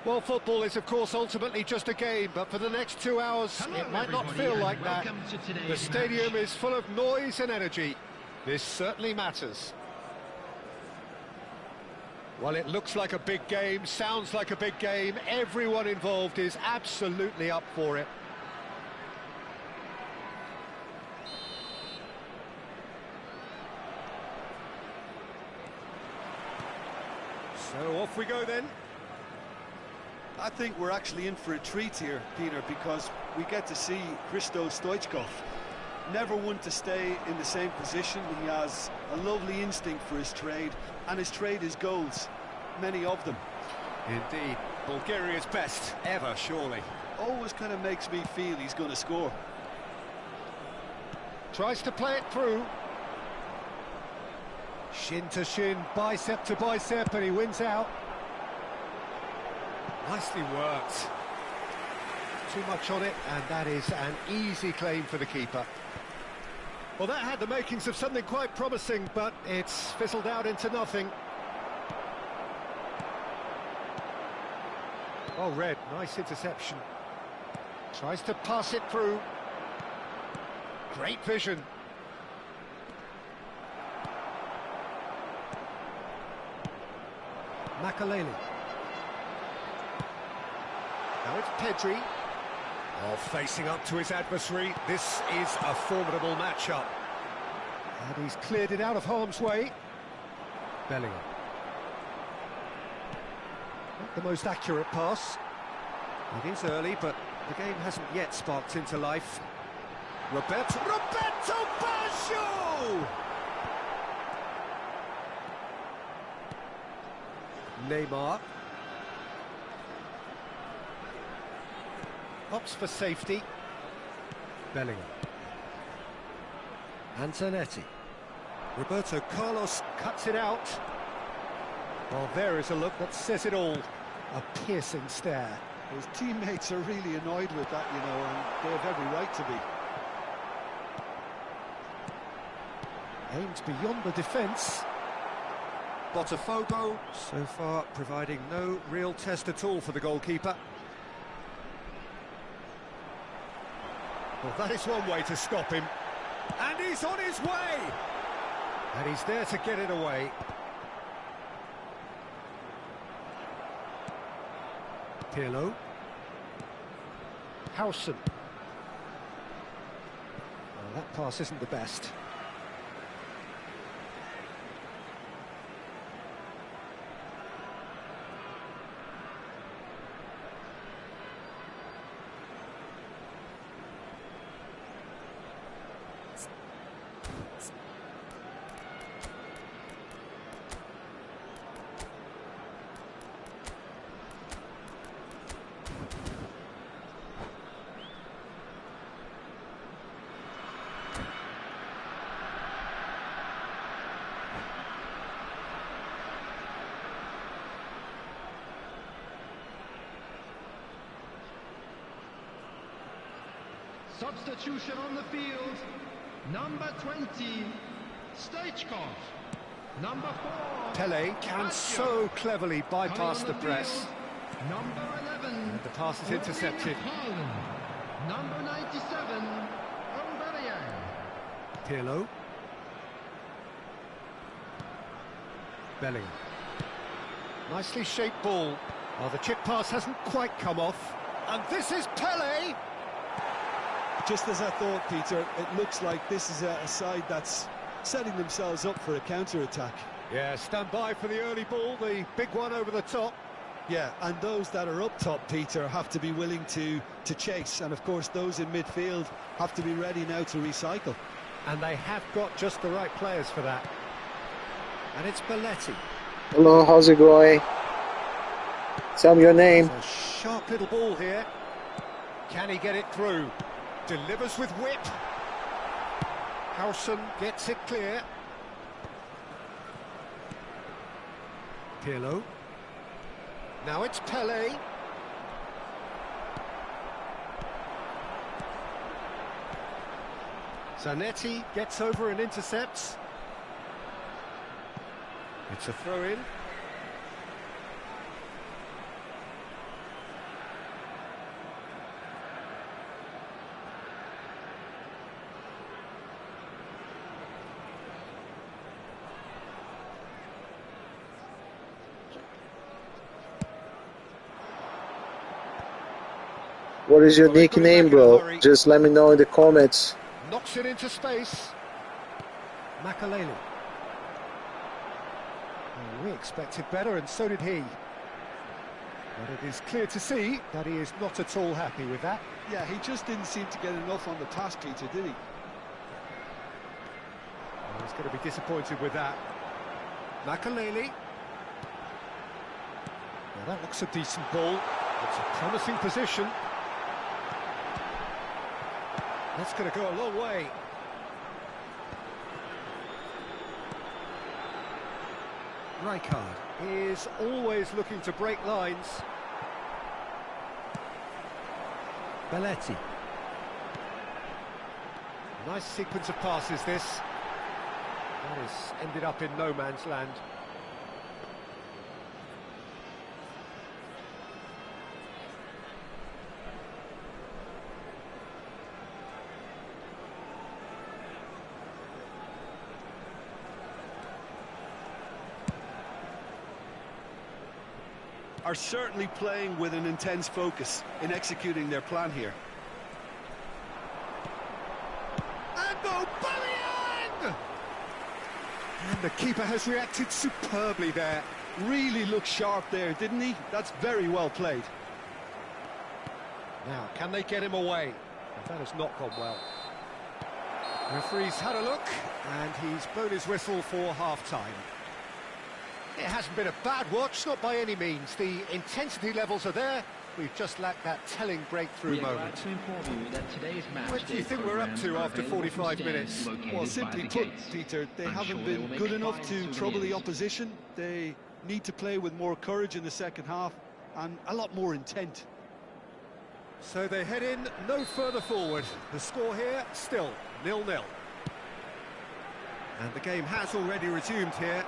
Well, football is, of course, ultimately just a game, but for the next 2 hours, it might not feel like that. The stadium is full of noise and energy. This certainly matters. Well, it looks like a big game, sounds like a big game. Everyone involved is absolutely up for it. So off we go then. I think we're actually in for a treat here, Peter, because we get to see Hristo Stoichkov. Never one to stay in the same position. He has a lovely instinct for his trade, and his trade is goals, many of them. Indeed, Bulgaria's best ever, surely. Always kind of makes me feel he's going to score. Tries to play it through. Shin to shin, bicep to bicep, and he wins out. Nicely worked. Too much on it, and that is an easy claim for the keeper. Well, that had the makings of something quite promising, but it's fizzled out into nothing. Oh, Red, nice interception. Tries to pass it through. Great vision. Makaleli. Now it's Pedri. Oh, facing up to his adversary. This is a formidable matchup. And he's cleared it out of harm's way. Bellingham. Not the most accurate pass. It is early, but the game hasn't yet sparked into life. Roberto Baggio! Neymar. Opts for safety. Bellingham. Antonetti. Roberto Carlos cuts it out. Well, there is a look that says it all. A piercing stare. His teammates are really annoyed with that, you know, and they have every right to be. Aimed beyond the defence. Botafogo, so far providing no real test at all for the goalkeeper. Well, that is one way to stop him. And he's on his way! And he's there to get it away. Pirlo. Howson. Well, that pass isn't the best. Substitution on the field, number 20, Stoichkov. Number 4, Pele can so cleverly bypass the press. Number 11, And the pass is intercepted. Number 97, Aubameyang. Pirlo. Bellingham. Nicely shaped ball. Oh, the chip pass hasn't quite come off. And this is Pele! Just as I thought, Peter, it looks like this is a side that's setting themselves up for a counter-attack. Yeah, stand by for the early ball, the big one over the top. Yeah, and those that are up top, Peter, have to be willing to chase. And, of course, those in midfield have to be ready now to recycle. And they have got just the right players for that. And it's Belletti. Hello, how's it going? Tell me your name. It's a sharp little ball here. Can he get it through? Delivers with whip. Howson gets it clear. Pirlo. Now it's Pele. Zanetti gets over and intercepts. It's a throw-in. What is your nickname, bro? Just let me know in the comments. Knocks it into space. Makaleli. Well, we expected better, and so did he. But it is clear to see that he is not at all happy with that. Yeah, he just didn't seem to get enough on the pass, Peter, did he? Well, he's going to be disappointed with that. Makaleli. Well, that looks a decent ball. It's a promising position. That's going to go a long way. Rijkaard is always looking to break lines. Belletti. Nice sequence of passes, this. That has ended up in no man's land. Are certainly playing with an intense focus in executing their plan here. And Aubameyang! And the keeper has reacted superbly there. Really looked sharp there, didn't he? That's very well played. Now, can they get him away? Well, that has not gone well. Referee's had a look, and he's blown his whistle for half-time. It hasn't been a bad watch, not by any means. The intensity levels are there. We've just lacked that telling breakthrough moment. What do you think we're up to after 45 minutes? Well, simply put, Peter, they haven't been good enough to trouble the opposition. They need to play with more courage in the second half and a lot more intent. So they head in no further forward. The score here, still 0-0. And the game has already resumed here.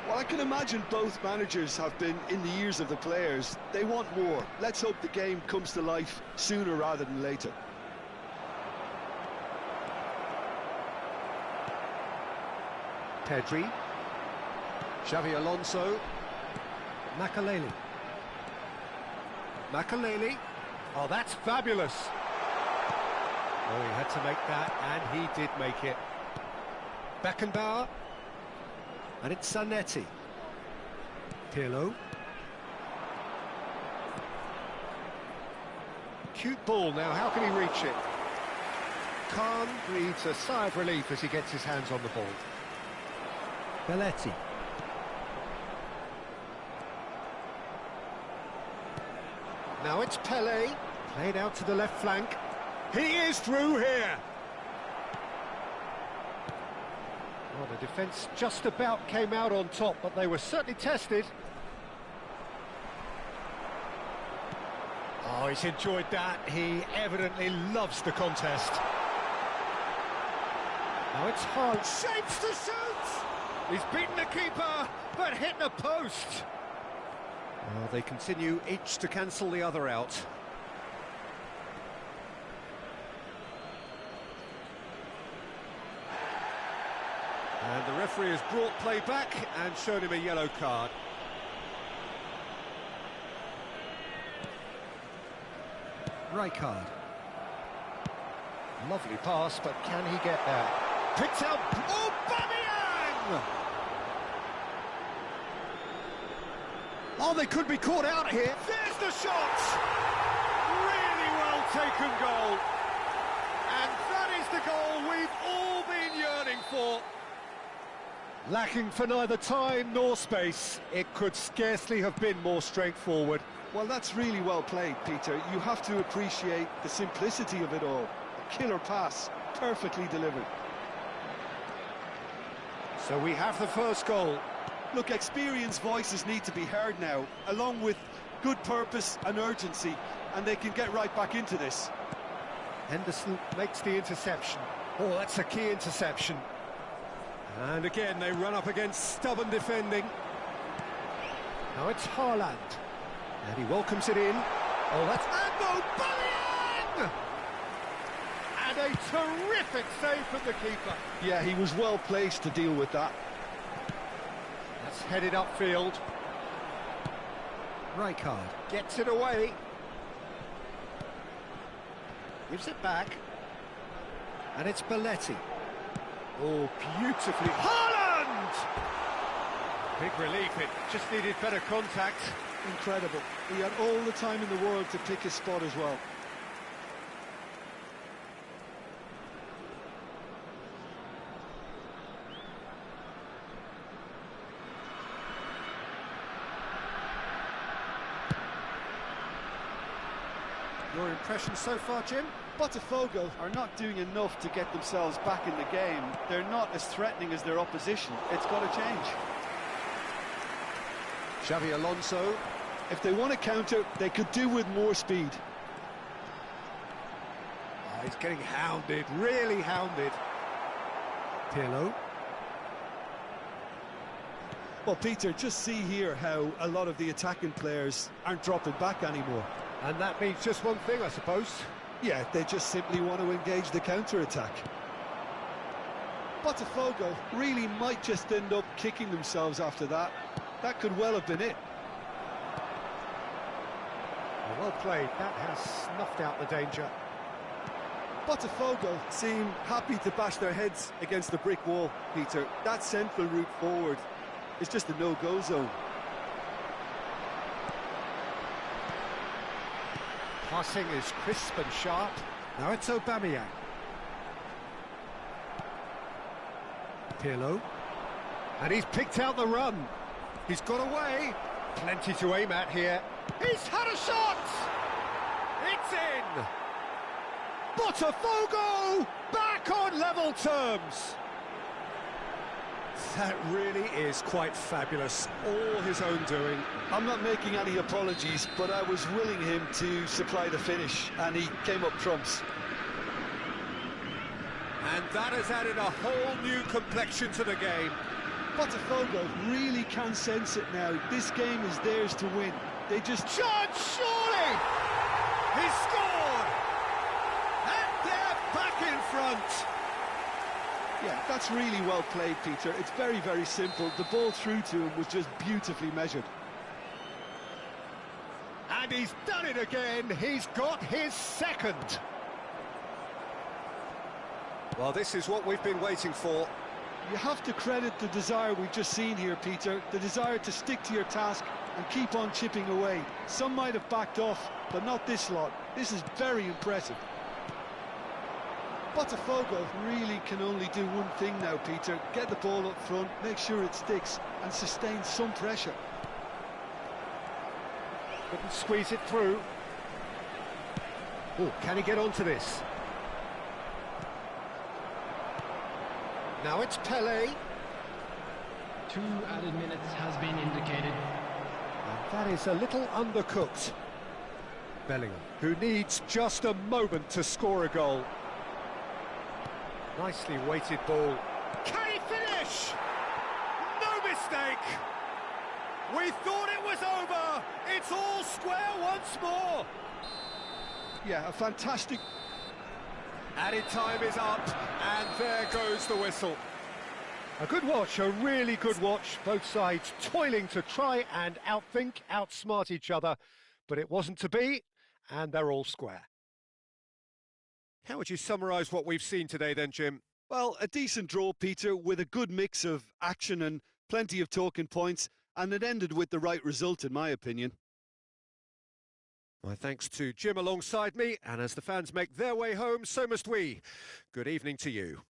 Well, I can imagine both managers have been in the ears of the players. They want more. Let's hope the game comes to life sooner rather than later. Pedri. Xavi Alonso. Makaleli. Makaleli. Oh, that's fabulous. Oh, he had to make that, and he did make it. Beckenbauer. And it's Zanetti. Pirlo. Cute ball now, how can he reach it? Khan breathes a sigh of relief as he gets his hands on the ball. Belletti. Now it's Pele, played out to the left flank. He is through here! Well, the defence just about came out on top, but they were certainly tested. Oh, he's enjoyed that. He evidently loves the contest. Now it's hard. Shapes to shoot! He's beaten the keeper, but hit the post. Well, they continue each to cancel the other out. And the referee has brought play back and shown him a yellow card. Rijkaard. Lovely pass, but can he get there? Picked out Aubameyang! Oh, they could be caught out here. There's the shot! Really well taken goal. And that is the goal we've all been yearning for. Lacking for neither time nor space, it could scarcely have been more straightforward. Well, that's really well played, Peter. You have to appreciate the simplicity of it all. A killer pass, perfectly delivered. So we have the first goal. Look, experienced voices need to be heard now, along with good purpose and urgency, and they can get right back into this. Henderson makes the interception. Oh, that's a key interception. And again, they run up against stubborn defending. Now it's Haaland. And he welcomes it in. Oh, that's Aubameyang! And a terrific save from the keeper. Yeah, he was well placed to deal with that. That's headed upfield. Rijkaard gets it away. Gives it back. And it's Belletti. Oh, beautifully. Haaland! Big relief, it just needed better contact. Incredible. He had all the time in the world to pick his spot as well. Your impression so far, Jim? Botafogo are not doing enough to get themselves back in the game. They're not as threatening as their opposition. It's got to change. Xavi Alonso. If they want to counter, they could do with more speed. Oh, he's getting hounded, really hounded. Pirlo. Well, Peter, just see here how a lot of the attacking players aren't dropping back anymore. And that means just one thing, I suppose. Yeah, they just simply want to engage the counter-attack. Botafogo really might just end up kicking themselves after that. That could well have been it. Well played, that has snuffed out the danger. Botafogo seem happy to bash their heads against the brick wall, Peter. That central route forward is just a no-go zone. Passing is crisp and sharp. Now it's Aubameyang. Pirlo. And he's picked out the run. He's got away. Plenty to aim at here. He's had a shot! It's in! Botafogo back on level terms! That really is quite fabulous. All his own doing. I'm not making any apologies, but I was willing him to supply the finish, and he came up trumps. And that has added a whole new complexion to the game. Botafogo really can sense it now. This game is theirs to win. They just... Shot, surely! He scored! And they're back in front! Yeah, that's really well played, Peter. It's very, very simple. The ball through to him was just beautifully measured. And he's done it again. He's got his second. Well, this is what we've been waiting for. You have to credit the desire we've just seen here, Peter. The desire to stick to your task and keep on chipping away. Some might have backed off, but not this lot. This is very impressive. Botafogo really can only do one thing now, Peter. Get the ball up front, make sure it sticks, and sustain some pressure. Couldn't squeeze it through. Oh, can he get onto this? Now it's Pele. 2 added minutes has been indicated. And that is a little undercooked. Bellingham, who needs just a moment to score a goal. Nicely weighted ball. Can he finish? No mistake! We thought it was over! It's all square once more! Yeah, a fantastic... Added time is up, and there goes the whistle. A good watch, a really good watch. Both sides toiling to try and outthink, outsmart each other, but it wasn't to be, and they're all square. How would you summarise what we've seen today then, Jim? Well, a decent draw, Peter, with a good mix of action and plenty of talking points, and it ended with the right result, in my opinion. My thanks to Jim alongside me, and as the fans make their way home, so must we. Good evening to you.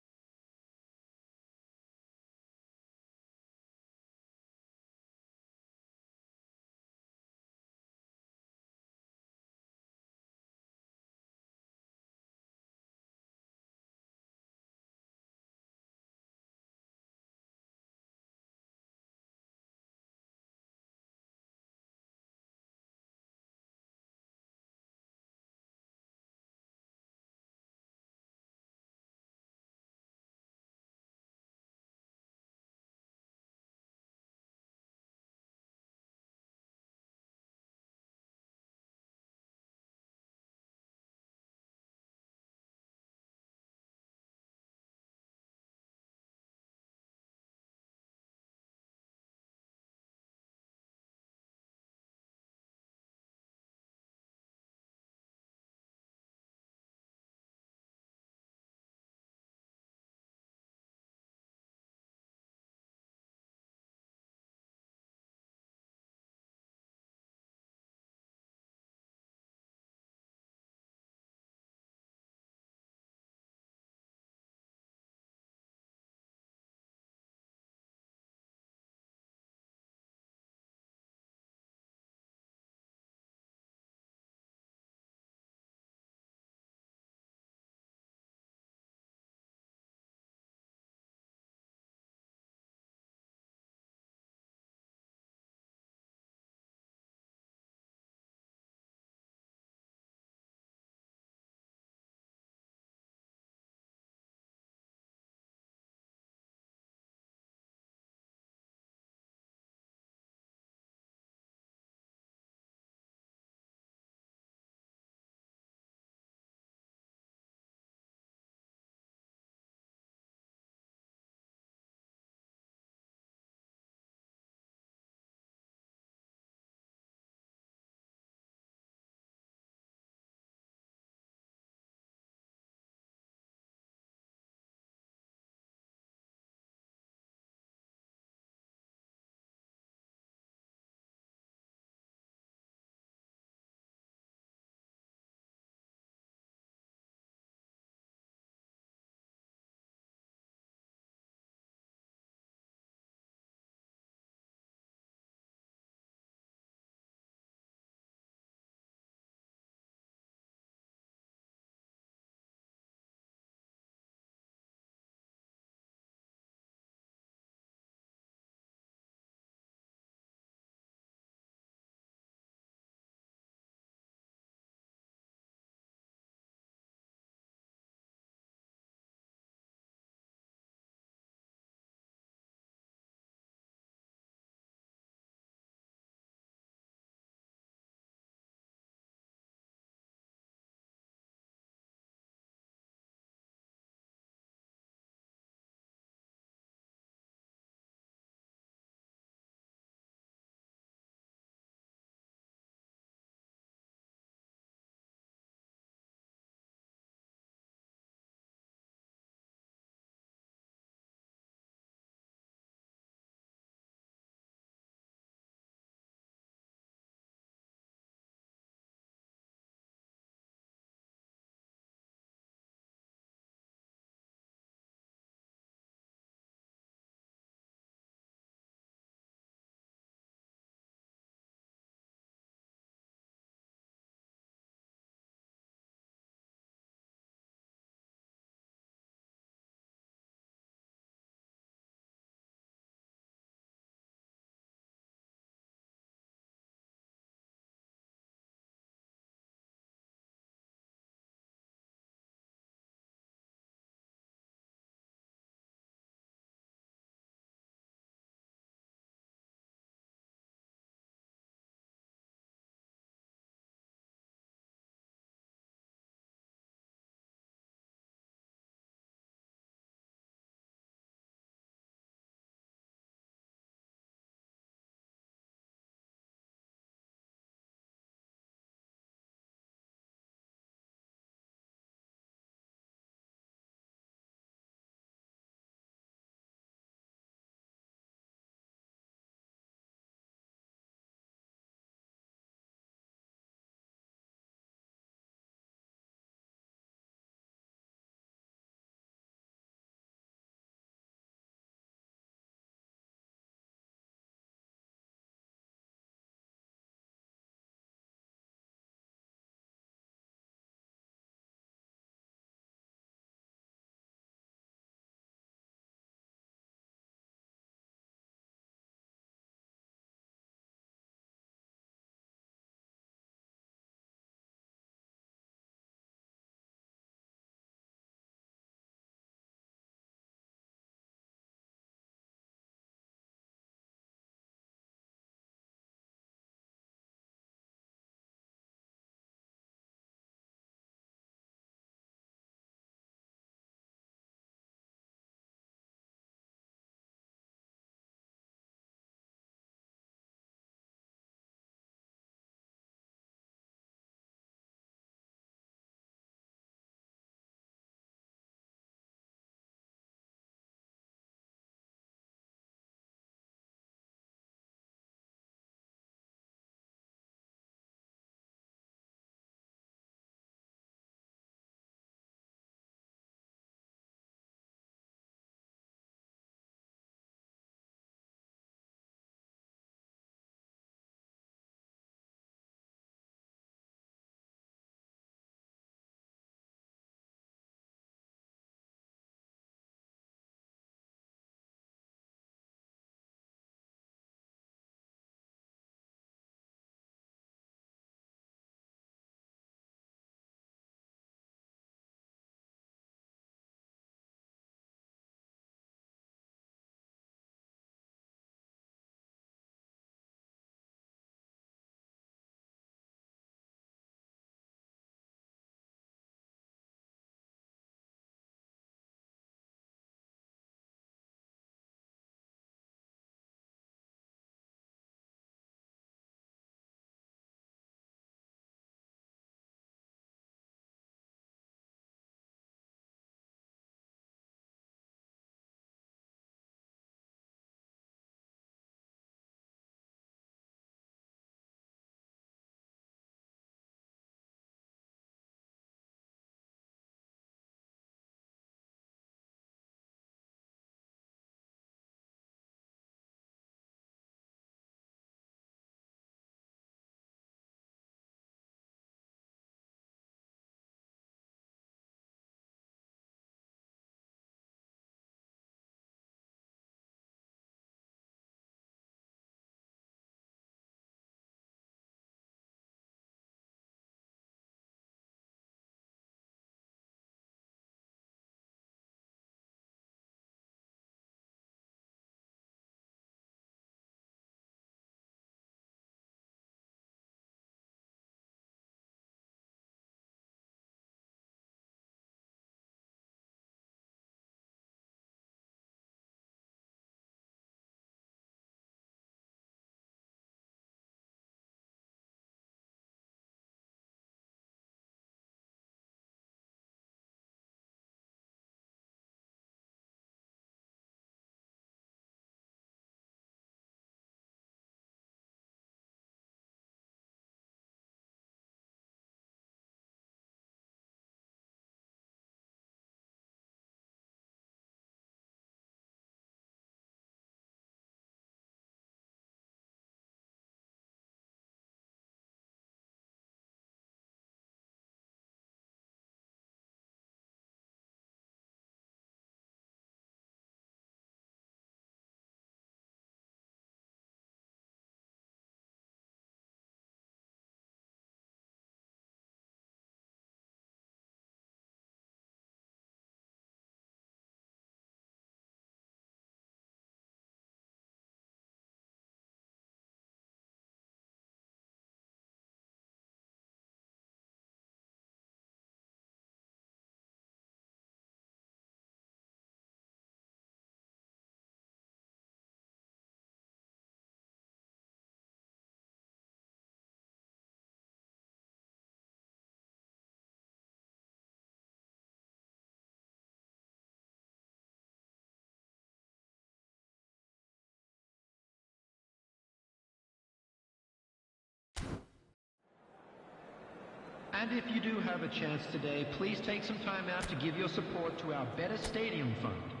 And if you do have a chance today, please take some time out to give your support to our Better Stadium Fund.